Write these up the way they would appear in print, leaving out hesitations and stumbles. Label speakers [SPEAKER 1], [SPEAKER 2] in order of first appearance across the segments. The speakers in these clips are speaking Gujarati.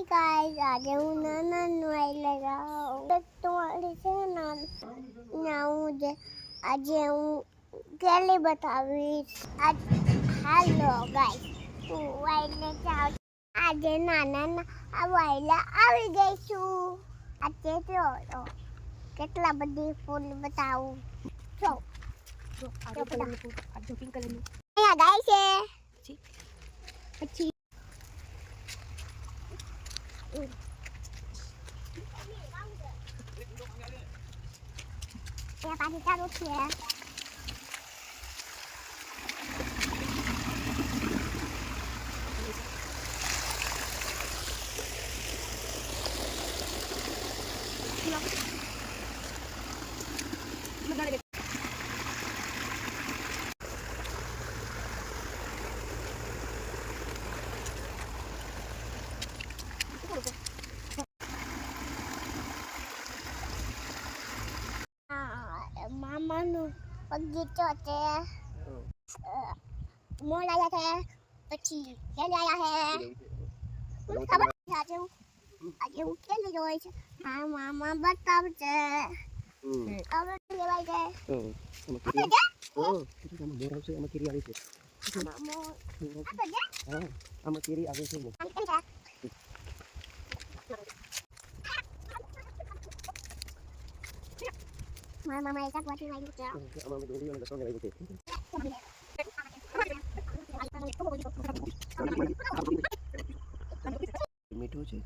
[SPEAKER 1] हाय गाइस, आज હું નાના નોઈ લગાવ તમારી છે ના હું આજે હું કેલી બતાવીશ આજ હેલો ગાइस હું વાઈલે જાઉં આજે નાના આ વાઈલા આવી ગઈ છું આજે જો કેટલા બધી ફૂલ બતાવું જો આ કલરનું ફૂલ આ જો પિંક કલરનું અહીંયા ગાइस છે પછી ya tadi terus ya mama nu begitu teh mau laya teh kecil dia laya teh kamu aja mungkin rồi mama betul teh kamu laya teh apa dia
[SPEAKER 2] itu sama merah sama kiri ada itu
[SPEAKER 1] sama mau apa dia
[SPEAKER 2] sama kiri ada itu
[SPEAKER 1] mama ikat buat lagi ya
[SPEAKER 2] mama dulu yang besok lagi itu मीठो છે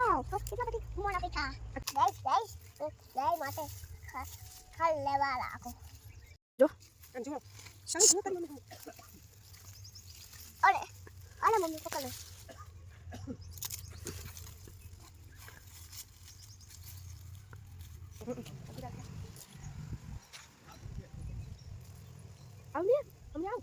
[SPEAKER 1] oh કેટલા બધી મોલા પીઠા guys માટે ખાલ લેવા રાખો
[SPEAKER 3] જો જો સાંઈ જો કરી મને
[SPEAKER 1] અરે મમ્મી પકડ
[SPEAKER 3] Ông nhau.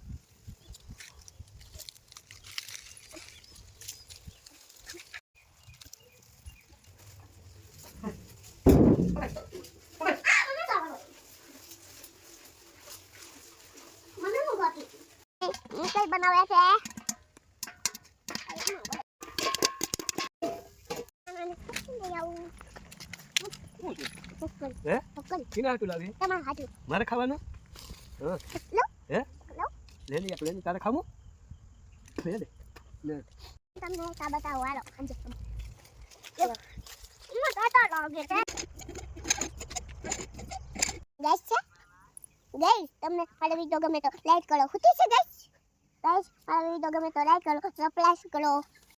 [SPEAKER 1] Mana mau buat ini? Saya બનાવે છે.
[SPEAKER 2] હે? કિના હાટુ લાવી?
[SPEAKER 1] તમારા હાટુ.
[SPEAKER 2] મારે ખાવાનું? હા.
[SPEAKER 1] લો.
[SPEAKER 2] હે?
[SPEAKER 1] લો.
[SPEAKER 2] લે લે આપણે તારે ખાવું? લે લે. લે.
[SPEAKER 1] તમને કા બતાવો હાલો અંજે. હું કાટા લાગે છે. ગાઈસ તમને આ વિડિયો ગમે તો લાઈક કરો. ખૂટી છે ગાઈસ. આ વિડિયો ગમે તો લાઈક કરો, સબસ્ક્રાઇબ કરો.